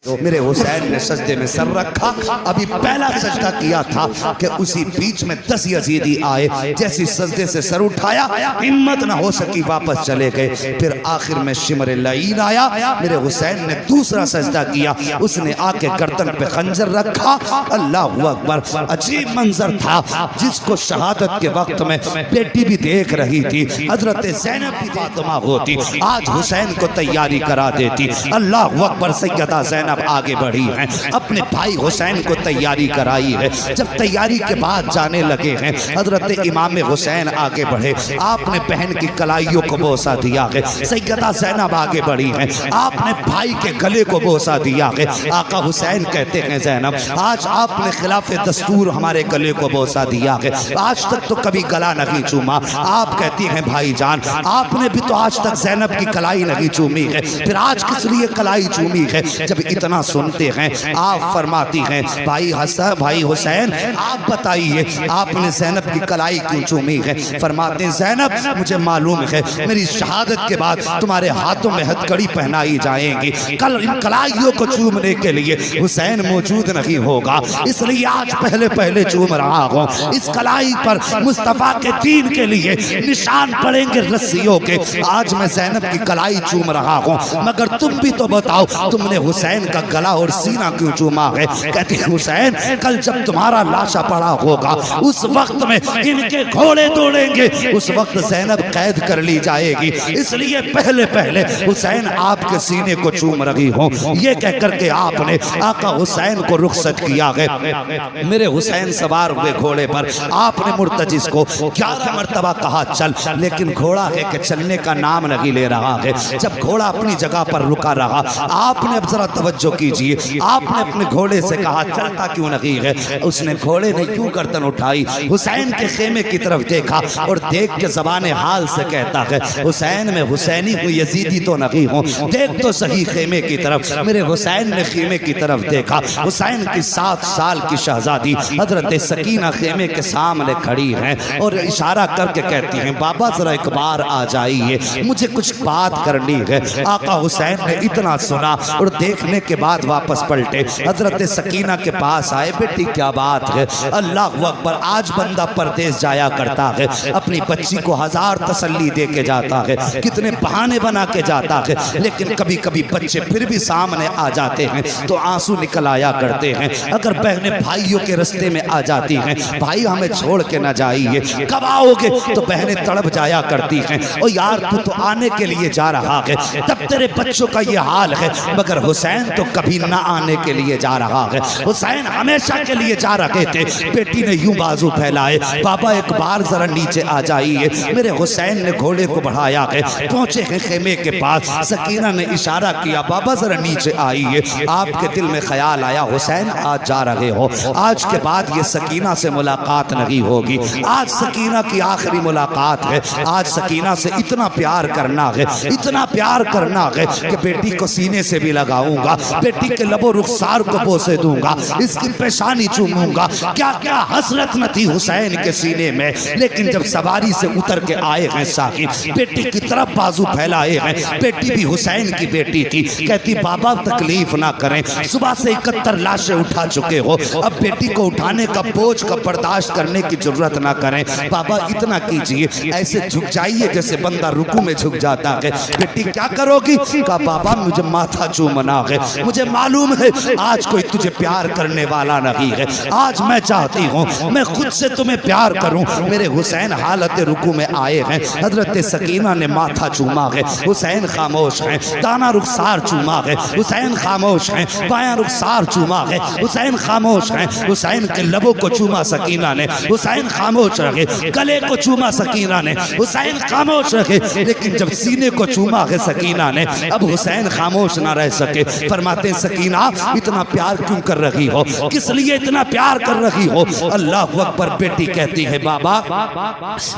मेरे हुसैन ने सजदे में सर रखा। अभी पहला सजदा किया था कि उसी बीच में 10 यजीदी आए। जैसी सजदे से सर उठाया, हिम्मत ना हो सकी, वापस चले गए। फिर आखिर में शिमर लईन आया। मेरे हुसैन ने दूसरा सजदा किया, उसने आके गर्दन पे खंजर रखा। अल्लाहू अकबर। अजीब मंजर था जिसको शहादत के वक्त में बेटी भी देख रही थी। हजरत ज़ैनब की फातिमा होती, आज हुसैन को तैयारी करा देती। अल्लाहू अकबर। सैयदा ज़ैनब आगे बढ़ी हैं, अपने भाई हुसैन को तैयारी कराई है। जब तैयारी के बाद जाने लगे हैं, हजरत इमाम हुसैन आगे बढ़े, आपने बहन की कलाइयों को बोसा दिया है। सैयदा ज़ैनब आगे बढ़ी हैं, आपने भाई के गले को बोसा दिया है। आका हुसैन कहते हैं, ज़ैनब आज आपने खिलाफ दस्तूर हमारे गले को बोसा दिया है, आज तक तो कभी गला नहीं चूमा। आप कहती हैं, भाईजान आपने भी तो आज तक ज़ैनब की कलाई नहीं चूमी है, फिर आज किस लिए कलाई चूमी है? जब इतना सुनते हैं, आप फरमाती हैं, भाई हसन भाई हुसैन आप बताइए आपने ज़ैनब की कलाई क्यों चूमी है? फरमाते हैं, ज़ैनब मुझे मालूम है मेरी शहादत के बाद तुम्हारे हाथों में हथकड़ी पहनाई जाएगी, कल इन कलाइयों को चूमने के लिए हुसैन मौजूद नहीं होगा, इसलिए आज पहले पहले चूम रहा हूँ। इस कलाई पर मुस्तफा के दीन के लिए निशान पड़ेंगे रस्सियों के। आज मैं ज़ैनब की कलाई चूम रहा हूँ, मगर तुम भी तो बताओ तुमने हुसैन का गला और सीना क्यों चूमा है? कहते हैं, हुसैन कल जब तुम्हारा लाशा पड़ा होगा उस वक्त में इनके घोड़े दौड़ेंगे, उस वक्त ज़ैनब कैद कर ली जाएगी, इसलिए पहले पहले हुसैन आपके सीने को चूम रही हूँ। ये कह करके आपने आका हुसैन को रुखसत किया है। मेरे हुसैन सवार हुए घोड़े पर, आपने मुर्तजिस को 11 मरतबा कहा चल, लेकिन घोड़ा है कि चलने का नाम नहीं ले रहा है। जब घोड़ा अपनी जगह पर रुका रहा, आपने अब जरा तवज्जो कीजिए, आपने अपने घोड़े से कहा चलता क्यों नहीं है? उसने घोड़े ने क्यों गर्दन उठाई, हुसैन के खेमे की तरफ देखा और देख के ज़बाने हाल से कहता है, हुसैन में हुसैनी हूँ, यजीदी तो नहीं हूँ, देख तो सही खेमे की तरफ। मेरे हुसैन ने खेमे की तरफ देखा, हुसैन की 7 साल की शहजादी हजरत सकीना खेमे के सामने खड़ी हैं और इशारा करके कहती हैं, बाबा जरा एक बार आ जाइए, मुझे कुछ बात करनी है। आका हुसैन ने इतना सुना और देखने के बाद वापस पलटे, हजरत सकीना के पास आए, बेटी क्या बात है? अल्लाह अकबर। आज बंदा परदेश जाया करता है, अपनी बच्ची को 1000 तसल्ली दे के जाता है, कितने बहाने बना के जाता है, लेकिन कभी कभी बच्चे फिर भी सामने आ जाते हैं तो आंसू निकल आया करते हैं। अगर बहनें भाइयों के रास्ते में आ जाती हैं, भाई हमें छोड़ के ना जाइए, कब आओगे? तो बहनें तड़प जाया करती हैं, ओ यार तू तो आने के लिए जा रहा है, तब तेरे बच्चों का ये हाल है। मगर हुसैन तो कभी ना आने के लिए जा रहा है, हुसैन हमेशा के लिए जा रहे थे। बेटी ने यूं बाजू फैलाए, बाबा एक बार जरा नीचे आ जाइए। मेरे हुसैन ने घोड़े को बढ़ाया है, पहुंचे हैं खेमे के पास, सकीना ने इशारा किया, बाबा जरा नीचे आइए। आपके दिल में ख्याल आया, हुसैन आज जा रहे हो, आज के बाद ये सकीना से मुलाकात नहीं होगी, आज सकीना की आखिरी मुलाकात है। आज सकीना से इतना प्यार करना है, इतना प्यार करना है कि बेटी को सीने से भी लगाऊंगा, बेटी के लबो रुखसार को बोसे दूंगा, इसकी पेशानी चूमूंगा। क्या क्या हसरत न थी हुसैन के सीने में। लेकिन जब सवारी से उतर के आए हैं साहिब, बेटी की तरफ बाजू फैलाए हैं, बेटी भी हुसैन की बेटी थी, कहती बाबा तकलीफ ना करें, सुबह से 71 लाशें उठा चुके हो, अब बेटी को उठाने का बोझ का बर्दाश्त करने की जरूरत ना करें, बाबा इतना कीजिए, ऐसे झुक जाइए जैसे बंदा रुकू में झुक जाता है। बेटी क्या करोगी? कहा बाबा मुझे माथा चूमना है, मुझे मालूम है आज कोई तुझे प्यार करने वाला नहीं है, आज मैं चाहती हूँ मैं खुद से तुम्हें प्यार करूँ। मेरे हुसैन हालत रुकू में आए हैं, हजरत सकीना ने माथा चूमा है, हुसैन खामोश हैं, दाना रुखसार चूमा है, हुसैन खामोश हैं, बायां रुखसार चूमा है, हुसैन खामोश हैं, हुसैन के लबों को चूमा सकीना ने, हुसैन खामोश रहे, गले को चूमा सकीना ने, हुसैन खामोश रहे। लेकिन जब सीने को चूमा है सकीना ने, अब हुसैन खामोश ना रह सके। फरमाते सकीना इतना प्यार क्यों कर रही हो, किस लिए इतना प्यार कर रही हो? अल्लाह अकबर। बेटी कहती है बाबा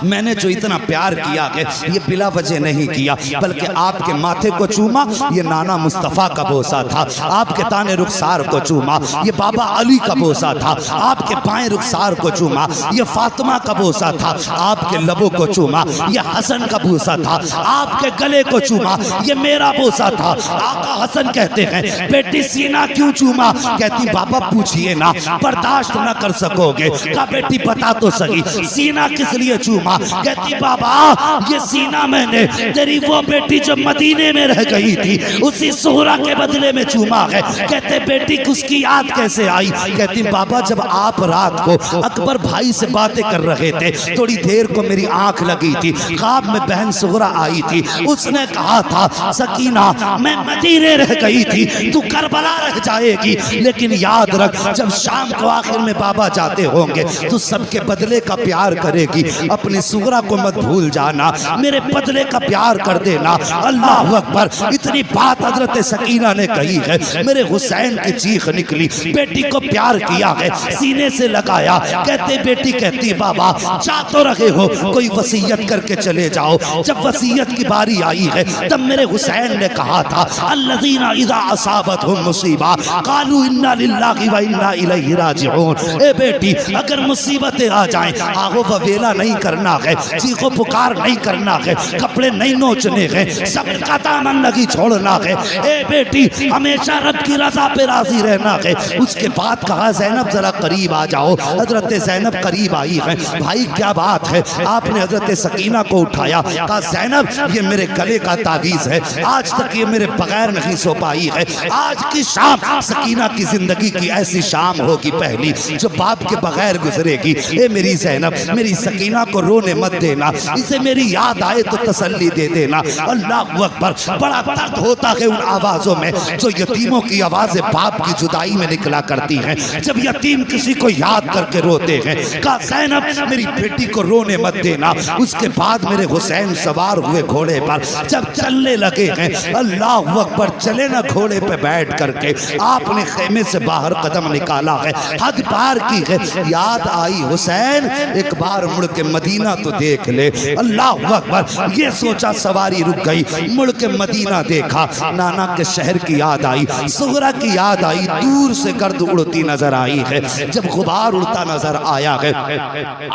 मैंने जो इतना प्यार किया है ये बिला वजह नहीं किया, बल्कि आपके माथे को चूमा ये नाना मुस्तफ़ा का बोसा था, आपके ताने रुखसार को चूमा ये बाबा अली का बोसा था, आपके बाएं रुखसार को चूमा ये फातिमा का बोसा था, आपके लबों को चूमा ये हसन का बोसा था, आपके गले को चूमा ये मेरा बोसा था। आका हसन कहते हैं हैं बेटी सीना क्यों चूमा? कहती बाबा पूछिए ना, बर्दाश्त ना कर सकोगे। कहा बेटी बता तो सही, सीना किस लिए चूमा? कहती बाबा ये सीना मैंने तेरी वो बेटी जो मदीने में रह गई थी उसी सुहरा के बदले में चूमा है। कहते बेटी उसकी याद कैसे आई? कहती बाबा जब आप रात को अकबर भाई से बातें कर रहे थे, थोड़ी देर को मेरी आंख लगी थी, ख्वाब में बहन सुहरा आई थी, उसने कहा था सकीना मैं मदीने रह गई थी, तू करबला रह जाएगी, लेकिन याद रख जब शाम को आखिर में बाबा जाते होंगे तो सबके बदले का प्यार करेगी, अपनी सुगरा को मत भूल जाना, मेरे बदले का प्यार कर देना। अल्लाह अकबर। इतनी बात हजरत सकीना ने कही है, मेरे हुसैन की चीख निकली, बेटी को प्यार किया है, सीने से लगाया। कहते बेटी कहती बाबा जा तो रहे हो, कोई वसीयत करके चले जाओ। जब वसीयत की बारी आई है तब मेरे हुसैन ने कहा था अल्लज़ीना इज़ा असाबतहुम मुसीबा क़ालू इन्ना लिल्लाहि व इन्ना इलैहि राजिऊन। ए बेटी अगर मुसीबतें आ जाएं, आहो ववेला नहीं करना है, चीखो पुकार नहीं करना है, कपड़े नहीं नोचने हैं, सब्र का दामन नहीं छोड़ना है। ए बेटी हमेशा रब की रजा पे राजी रहना है। उसके बाद कहा ज़ैनब जरा करीब आ जाओ। हजरत ज़ैनब करीब आई है। भाई क्या बात है? आपने हजरत सकीना को उठाया, कहा ज़ैनब ये मेरे गले का तावीज़ है, आज तक ये मेरे बगैर नहीं सो पाई है। आज की शाम सकीना की जिंदगी की ऐसी शाम होगी पहली जो बाप के बगैर गुजरेगी। ए मेरी ज़ैनब मेरी सकीना को रोने मत देना, इसे मेरी याद आए तो तसल्ली दे देना। अल्लाह अकबर। बड़ा दर्द होता है उन आवाज़ों में जो यतीमों की आवाज़ें बाप की जुदाई में निकला करती हैं, जब यतीम किसी को याद करके रोते हैं। कहा ज़ैनब मेरी बेटी को रोने मत देना। उसके बाद मेरे हुसैन सवार हुए घोड़े पर, जब चलने लगे हैं अल्लाह अकबर, चले ना घोड़े पे बैठ करके आपने खेमे से बाहर कदम निकाला है, हद पार की है, याद आई हुसैन एक बार मुड़ के मदीना तो देख ले। अल्लाह अकबर। ये सोचा सवारी रुक गई, मुड़ के मदीना देखा, नाना के शहर की याद आई, सुगरा की याद आई, दूर से गर्द उड़ती नजर आई है। जब गुबार उड़ता नजर आया है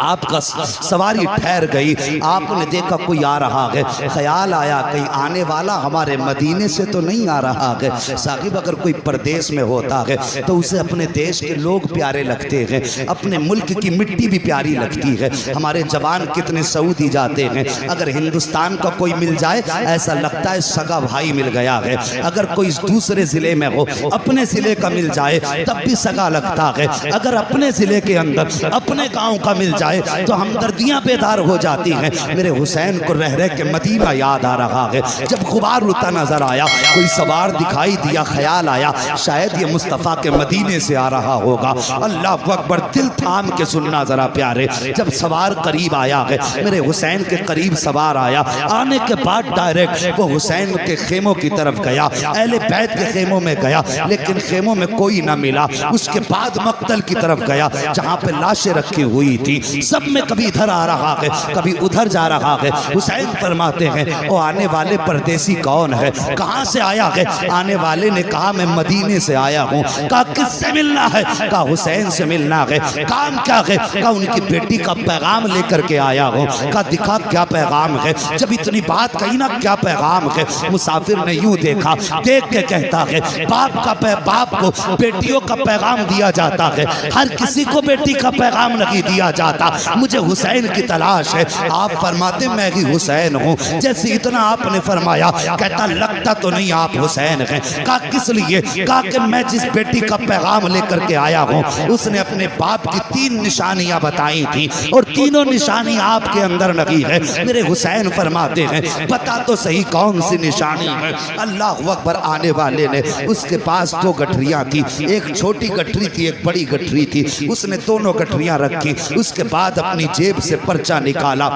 आपका सवारी ठहर गई, आपने देखा कोई आ रहा है, ख्याल आया कहीं आने वाला हमारे मदीने से तो नहीं आ रहा है। साहिब अगर कोई परदेश में होता है तो उसे अपने देश के लोग प्यारे लगते हैं, अपने मुल्क की मिट्टी भी प्यारी लगती है। हमारे जवान कितने सऊदी जाते हैं, अगर हिंदुस्तान का कोई मिल जाए ऐसा लगता है सगा भाई मिल गया है। अगर कोई दूसरे जिले में हो, अपने जिले का मिल जाए तब भी सगा लगता है। अगर अपने जिले के अंदर अपने गांव का मिल जाए तो हमदर्दियां बेदार हो जाती हैं। मेरे हुसैन को रह रह के मदीना याद आ रहा है। जब गुबार उड़ता नजर आया, कोई सवार दिखाई दिया, ख्याल आया शायद ये मुस्तफ़ा के मदीने से आ रहा होगा। अल्लाह अकबर। दिल थाम के सुनना जरा प्यारे, जब सवार करीब आया है, मेरे हुसैन के करीब सवार आया, आने के बाद डायरेक्ट वो हुसैन के खेमों की तरफ गया, अहले बैत के खेमों में गया, लेकिन खेमों में कोई ना मिला। उसके बाद मक्तल की तरफ गया जहाँ पे लाशें रखी हुई थी, सब में कभी इधर आ रहा है कभी उधर जा रहा है। हुसैन फरमाते हैं वो आने वाले परदेसी कौन है, कहाँ से आया है? आने वाले ने कहा मैं मदीने से आया हूँ। कहा किससे मिलना है? कहा हुसैन से मिलना है। काम क्या है? कहा उनकी बेटी का पैगाम लेकर के आया हूँ। कहा दिखा क्या पैगाम है? जब इतनी बात कही ना क्या पैगाम है, मुसाफिर ने यूं देखा, देख के कहता है बाप को बेटियों का पैगाम दिया जाता है, हर किसी को बेटी का पैगाम नहीं दिया जाता, मुझे हुसैन की तलाश है। आप फरमाते मैं ही हुसैन हूँ। जैसे इतना आपने फरमाया, कहता लगता तो नहीं आप हुसैन हैं। कहा किस लिए? कहा कि मैं जिस बेटी का पैगाम लेकर के आया हूँ उसने अपने बाप की 3 निशानियां बताई थी और तीनों निशानियां आपके अंदर नहीं है। मेरे हुसैन फरमाते हैं बता तो सही कौन सी निशानी है? अल्लाह अकबर। आने वाले ने उसके पास 2 गठरियां थी, एक छोटी गठरी थी एक बड़ी गठरी थी, उसने दोनों गठरियां रखी। उसके बाद अपनी जेब से पर्चा निकाला,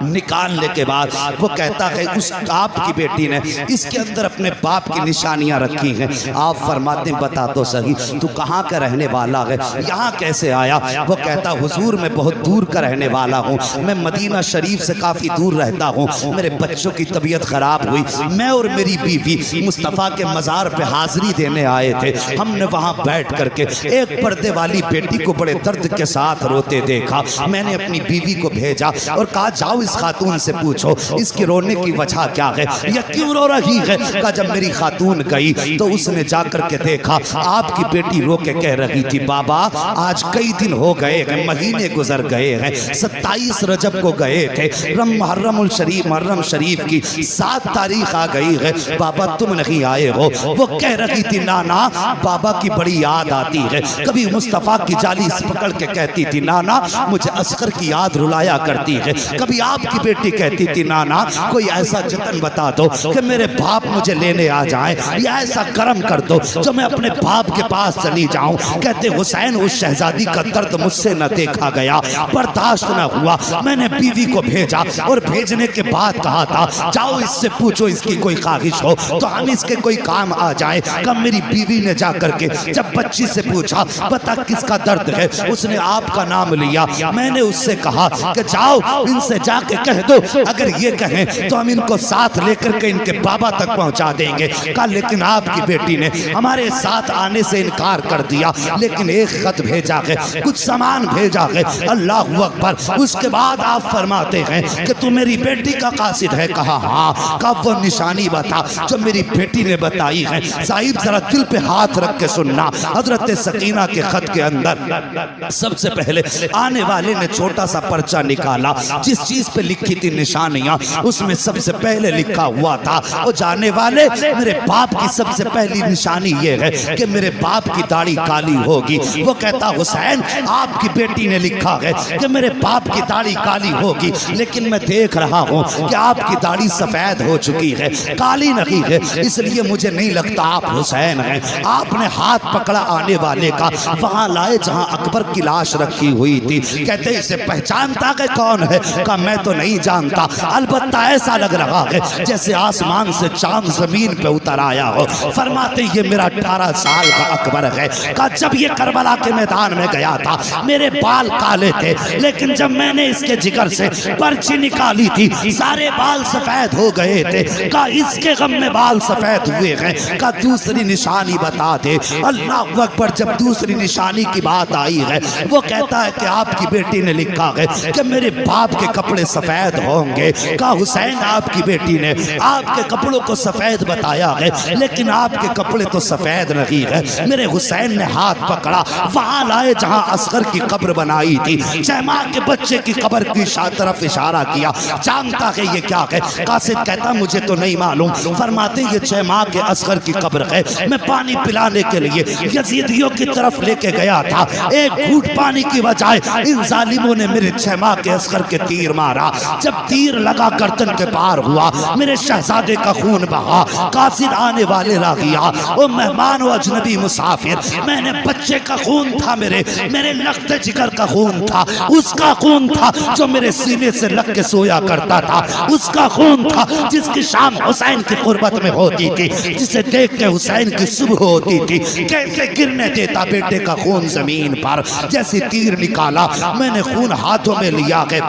निकालने के बाद वो कहता है उस आपकी बेटी ने इसके अंदर अपने बाप की निशानियां रखी हैं। आप फरमाते बता तो सही तू कहाँ का रहने वाला है, यहाँ कैसे आया? वो कहता हुजूर मैं बहुत दूर का रहने वाला हूँ, मैं मदीना शरीफ से काफ़ी दूर रहता हूँ, मेरे बच्चों की तबीयत खराब हुई, मैं और मेरी बीवी मुस्तफ़ा के मज़ार पे हाजिरी देने आए थे। हमने वहाँ बैठ करके एक पर्दे वाली बेटी को बड़े दर्द के साथ रोते देखा। मैंने अपनी बीवी को भेजा और कहा जाओ इस खातून से पूछो इसकी रोने की वजह क्या है, यह क्यों रो रही है? कहा जब मेरी खातून गई गई तो उसने जाकर के देखा आपकी बेटी रो के कह रही थी, बाबा आज कई दिन हो गए हैं, महीने गुजर गए हैं, 27 रजब को गए थे, मुहर्रम शरीफ की 7 तारीख आ गई है, बाबा तुम नहीं आए हो। वो कह रही थी, नाना बाबा की बड़ी याद आती है। कभी मुस्तफा की जाली पकड़ के कहती थी, नाना मुझे असगर की याद रुलाया करती है। कभी आपकी बेटी कहती थी, नाना कोई ऐसा जतन बता दो कि मेरे बाप मुझे लेने आ जाए, या ऐसा कर्म कर दो जो मैं अपने बाप के पास चली जाऊं। कहते हुसैन उस शहजादी का दर्द मुझसे न देखा गया, बर्दाश्त न हुआ। मैंने बीवी को भेजा और भेजने के बाद कहा था, जाओ इससे पूछो इसकी कोई ख्वाहिश हो तो हम इसके कोई काम आ जाए। कब मेरी बीवी ने जाकर के जब बच्ची से पूछा, बता किसका दर्द है, उसने आपका नाम लिया। मैंने उससे कहा कि जाओ इनसे जाके कह दो, अगर ये कहें तो हम इनको साथ लेकर के इनके बाबा तक पहुंचा देंगे। कहा लेकिन आपकी बेटी ने हमारे साथ आने से इनकार कर दिया, लेकिन एक खत भेजा है, कुछ सामान भेजा है। अल्लाह अकबर। उसके बाद आप फरमाते हैं कि तू मेरी बेटी का कासिद है। कहा हाँ। कब वो निशानी बता जो मेरी बेटी ने बताई है। साहिब जरा दिल पे हाथ रख के सुनना। हजरत सकीना के खत के अंदर सबसे पहले आने वाले ने छोटा सा पर्चा निकाला, जिस चीज पे लिखी थी निशानियां, उसमें सबसे पहले लिखा हुआ था, वो जाने वाले मेरे बाप की सबसे पहली निशानी ये है कि मेरे बाप की दाढ़ी काली होगी। वो कहता, हुसैन आपकी बेटी ने लिखा है कि मेरे बाप की दाढ़ी काली होगी, लेकिन मैं देख रहा हूँ कि आपकी दाढ़ी सफेद हो चुकी है, काली नहीं है, इसलिए मुझे नहीं लगता आप हुसैन हैं। आपने हाथ पकड़ा आने वाले का, वहां लाए जहां अकबर की लाश रखी हुई थी। कहते इसे पहचानता है कौन है? कहा मैं तो नहीं जानता, अलबत्ता ऐसा लग रहा है जैसे आसमान से चांद जमीन पे उतर आया हो। फरमाते ये मेरा 18 साल का अकबर है। कहा जब ये करबला के मैदान में गया था मेरे बाल काले थे, लेकिन जब मैंने इसके जिगर से पर्ची निकाली थी सारे बाल सफेद हो गए थे। कहा इसके गम में बाल सफेद हुए हैं। कहा दूसरी निशानी बता दे। अल्लाह अकबर। जब दूसरी निशानी की बात आई है, वो कहता है कि आपकी बेटी ने लिखा है कि मेरे बाप के कपड़े सफेद होंगे। कहा हुसैन आपकी बेटी ने आपके कपड़ों को सफेद बताया है, लेकिन आपके कपड़े तो सफेद नहीं है। मेरे हुसैन ने हाथ पकड़ा, वहां लाए जहां असगर की कब्र बनाई थी, चैमा के बच्चे की कब्र की तरफ इशारा किया। जानता है ये क्या है? कासिद कहता मुझे तो नहीं मालूम। फरमाते ये चैमा के असगर की कब्र है। मैं पानी पिलाने के लिए यजीदियों की तरफ लेके गया था, एक घूंट पानी की बजाय इन जालिमों ने मेरे चैमा के असगर के तीर मारा। जब तीर लगा गर्दन के पार हुआ, मेरे शहजादे का खून बहा। कासिद आने वाले रागिया, ओ मेहमान व अजनबी मुसाफिर, मैंने बच्चे का खून था, मेरे लख्त जिगर का खून था, उसका खून था जो मेरे सीने से लग के सोया करता था, उसका खून था जिसकी शाम हुसैन की कुर्बत में होती थी, जिसे देख के हुसैन की सुबह होती थी। कैसे गिरने देता बेटे का खून जमीन पर। जैसे तीर निकाला मैंने खून हाथों में लिया है।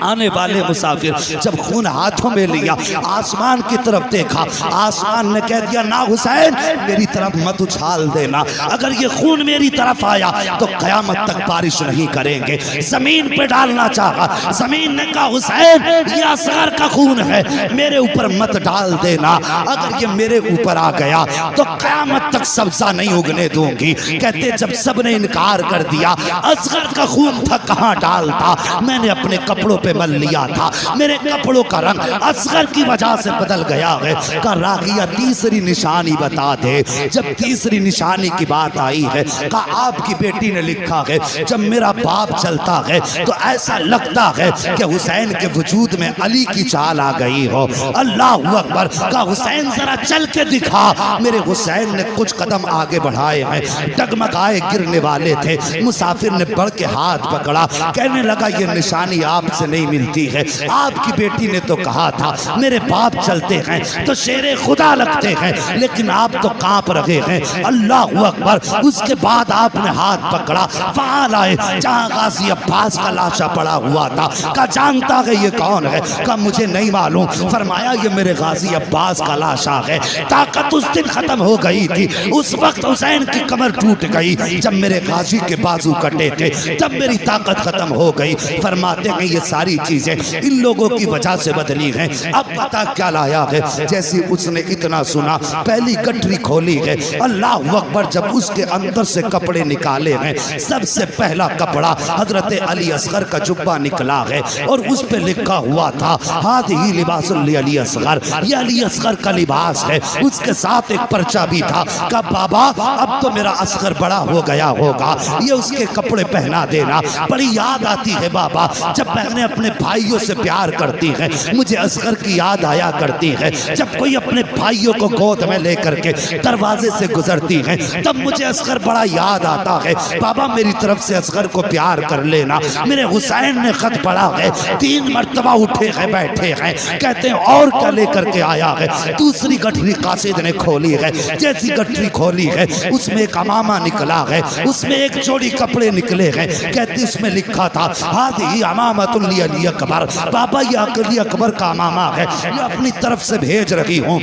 आने वाले मुसाफिर जब खून हाथों में लिया, आसमान की तरफ देखा, आसमान ने कह दिया ना हुसैन मेरी तरफ मत उछाल देना, अगर ये खून मेरी तरफ आया तो कयामत तक बारिश नहीं करेंगे। जमीन पे डालना चाहा, जमीन ने कहा हुसैन ये असगर का खून है, मेरे ऊपर मत डाल देना, अगर ये मेरे ऊपर आ गया तो कयामत तक सब्जा नहीं उगने दूंगी। कहते जब सबने इनकार कर दिया, असगर का खून था कहां डालता, मैंने अपने कपड़ों पे मल लिया था, मेरे कपड़ों का रंग असगर की वजह से बदल गया है। का रागिया तीसरी निशानी बता दे। जब तीसरी निशानी की बात आई है, का आपकी बेटी ने लिखा है जब मेरा बाप चलता है तो ऐसा लगता है कि हुसैन के वजूद में अली की चाल आ गई हो। अल्लाह अकबर। का हुसैन जरा चल के दिखा। मेरे हुसैन ने कुछ कदम आगे बढ़ाए हैं, डगमगाए गिरने वाले थे। मुसाफिर ने बढ़ के हाथ पकड़ा, कहने लगा ये निशानी आपसे नहीं मिलती है, आपकी बेटी ने तो कहा था मेरे बाप चलते हैं तो शेरे खुदा लगते हैं, लेकिन आप तो कांप रहे हैं। अल्लाह अकबर। उसके बाद आपने हाथ पकड़ा, वहां लाए जहां गाजी अब्बास का लाशा पड़ा हुआ था। का जानता है ये कौन है? का मुझे नहीं मालूम। फरमाया ये मेरे गाजी अब्बास का लाशा है। ताकत उस दिन खत्म हो गई थी, उस वक्त हुसैन की कमर टूट गई जब मेरे गाजी के बाजू कटे थे, तब मेरी ताकत खत्म हो गई। फरमाते हैं ये सारी चीजें इन लोगों की वजह से बदली हैं। अब पता क्या लाया है? जैसे उसने इतना सुना, पहली गठरी खोली है, अल्लाह अकबर, जब उसके अंदर से कपड़े निकाले हैं, सबसे पहला कपड़ा हजरत अली असगर का जुब्बा निकला है और उस पे लिखा हुआ था हादिही लिबासुल अली असगर, ये अली असगर का लिबास है। उसके साथ एक पर्चा भी था का बाबा अब तो मेरा असगर बड़ा हो गया होगा, ये उसके कपड़े पहना देना। बड़ी याद आती है बाबा, जब बहनें अपने भाइयों से प्यार करती हैं, मुझे असगर की याद आया करती है। जब कोई अपने भाइयों को गोद में लेकर के दरवाजे से गुजरती है, तब मुझे असगर बड़ा याद आता है। बाबा मेरी तरफ से असगर को प्यार कर लेना। मेरे हुसैन ने खत पढ़ा है, 3 मर्तबा उठे हैं, बैठे हैं, कहते हैं और क्या लेकर के आया है। दूसरी गठरी कासिद ने खोली है, जैसी गठरी खोली है उसमें एक अमामा निकला है, उसमें एक जोड़ी कपड़े निकले हैं। कहते उसमें लिखा था हादिही अमामतुल अली अकबर, बाबा ये अली अकबर का अमामा है, ये अपनी तरफ से भेज रही हूँ।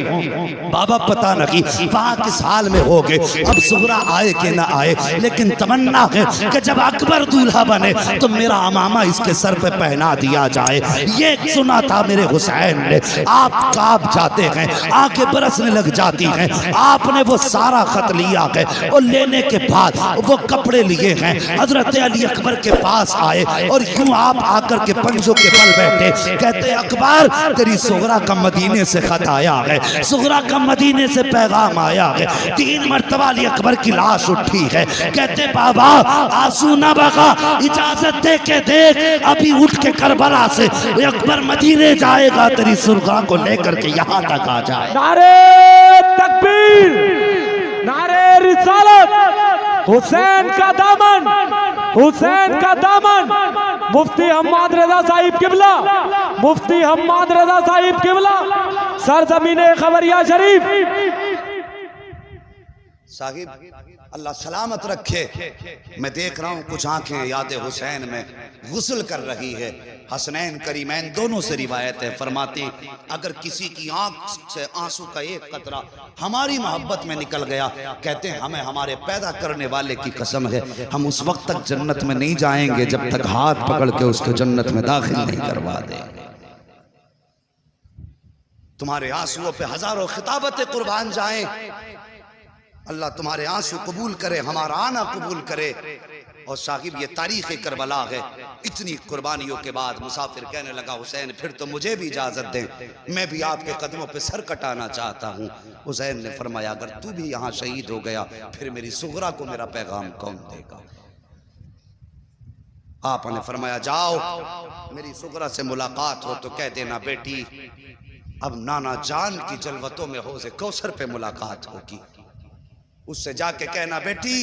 बाबा पता नहीं वहाँ किस हाल में हो गए, अब सुगरा आए कि ना आए, लेकिन तमन्ना है कि जब अकबर दूल्हा बने तो मेरा अमामा इसके सर पे पहना दिया जाए। ये सुना था मेरे हुसैन ने। आप कांप जाते हैं, आंखें बरसने लग जाती हैं। आपने वो सारा खत लिया है और लेने के बाद वो कपड़े लिए हैं, हजरत अली अकबर के पास आए और यूं आप आकर के पंजों के बल बैठे। कहते अकबर तेरी सुगरा का मदीने से खत आया है, सुगरा का मदीने से पैगाम आया है। 3 मर्तबा अली अकबर की लाश उठी है। कहते बाबा आंसू ना बगा, इजाजत दे के देख, अभी उठ के करबला से अकबर मदीने जाएगा, तेरी सुगरा को लेकर के यहाँ तक आ जाए। नारे तकबीर, नारे रिसालत, हुसैन का दामन, हुसैन का दामन। मुफ्ती हम्माद रजा साहिब किबला, मुफ्ती हम्माद रजा साहिब किबला, सरजमीने खबरिया शरीफ। साहिब अल्लाह सलामत रखे। मैं देख रहा हूँ कुछ आंखें याद हुसैन में गुस्ल कर रही है। हसनैन करीमैन दोनों से रिवायत है, फरमाते अगर किसी की आंख से आंसू का एक कतरा हमारी मोहब्बत में निकल गया, कहते हैं हमें हमारे पैदा करने वाले की कसम है, हम उस वक्त तक जन्नत में नहीं जाएंगे जब तक हाथ पकड़ के उसको जन्नत में दाखिल नहीं करवा देंगे। तुम्हारे आंसुओं पे हजारों खिताबतें कुर्बान जाएं, अल्लाह तुम्हारे आंसू कबूल करे, हमारा आना कबूल करे। और साहिब ये तारीख करबला है। इतनी कुर्बानियों के बाद मुसाफिर कहने लगा हुसैन फिर तो मुझे भी इजाजत दें, मैं भी आपके कदमों पे सर कटाना चाहता हूँ। हुसैन ने फरमाया अगर तू भी यहाँ शहीद हो गया फिर मेरी सुगरा को मेरा पैगाम कौन देगा। आपने फरमाया जाओ मेरी सुगरा से मुलाकात हो तो कह देना बेटी अब नाना जान की जलवतों में हौज़े कौसर पे मुलाकात होगी। उससे जाके कहना बेटी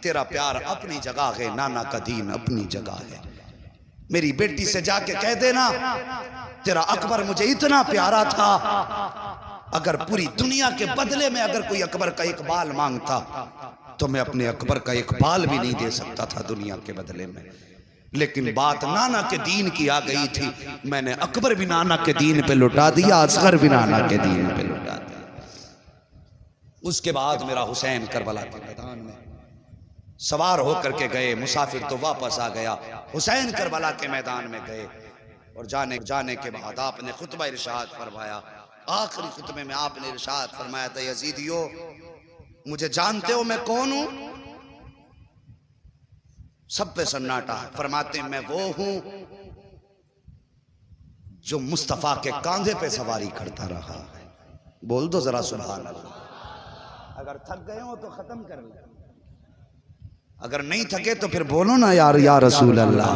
तेरा प्यार अपनी जगह है, नाना का दीन अपनी जगह है। मेरी बेटी से जाके कह देना तेरा अकबर मुझे इतना प्यारा था, अगर पूरी दुनिया के बदले में अगर कोई अकबर का एक बाल मांगता तो मैं अपने अकबर का एक बाल भी नहीं दे सकता था दुनिया के बदले में। लेकिन बात नाना के दीन की आ गई थी, मैंने अकबर भी नाना के दीन पे लुटा दिया, असगर भी नाना के दीन पे लुटा दिया। उसके बाद मेरा हुसैन करबला के मैदान में सवार होकर के गए, मुसाफिर तो वापस आ गया। हुसैन करबला के मैदान में गए और जाने के बाद आपने खुतबा इरशाद फरमाया। आखिरी खुतबे में आपने इरशाद फरमाया था यजीदियो मुझे जानते हो मैं कौन हूं? सब पे सन्नाटा। फरमाते मैं वो हूं जो मुस्तफा के कांधे पे सवारी करता रहा। बोल दो जरा सुभान अल्लाह। अगर थक गए हो तो खत्म कर ले, अगर नहीं थके तो फिर बोलो ना यार या रसूल अल्लाह।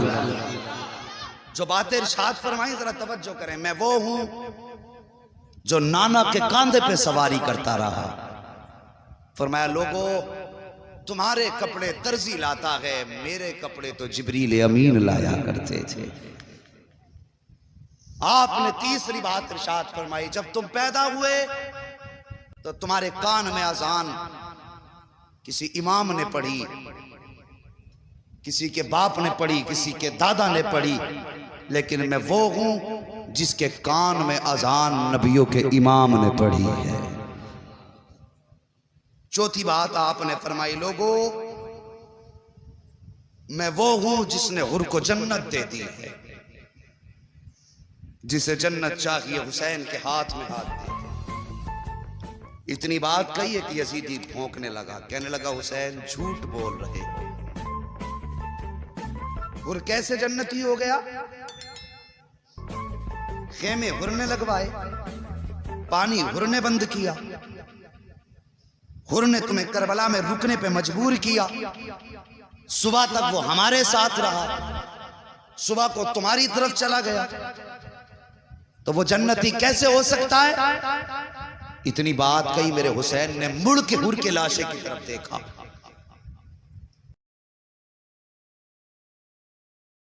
जो बातें इरशाद फरमाई जरा तवज्जो करें। मैं वो हूं जो नाना के कांधे पे सवारी करता रहा। फरमाया लोगो तुम्हारे कपड़े दर्जी लाता है, मेरे कपड़े तो जिब्रील अमीन लाया करते थे। आपने तीसरी बात इरशाद फरमाई जब तुम पैदा हुए तो तुम्हारे कान में अजान किसी इमाम ने पढ़ी, किसी के बाप ने पढ़ी, किसी के दादा ने पढ़ी, लेकिन मैं वो हूं जिसके कान में अजान नबियों के इमाम ने पढ़ी है। चौथी बात आपने फरमाई लोगो मैं वो हूं जिसने हुर को जन्नत दे दी है। जिसे जन्नत चाहिए हुसैन के हाथ में हाथ दे। इतनी बात कही है कि यजीदी भौंकने लगा, कहने लगा हुसैन झूठ बोल रहे हो। हुर कैसे जन्नती हो गया? खेमे हुर ने लगवाए, पानी हुर ने बंद किया, हुर ने तुम्हें करबला में रुकने पे मजबूर किया। सुबह तक वो हमारे साथ रहा, सुबह को तुम्हारी तरफ चला गया, तो वो जन्नती कैसे हो सकता है? इतनी बात कही, मेरे हुसैन ने मुड़ के हुर के लाशे की तरफ देखा।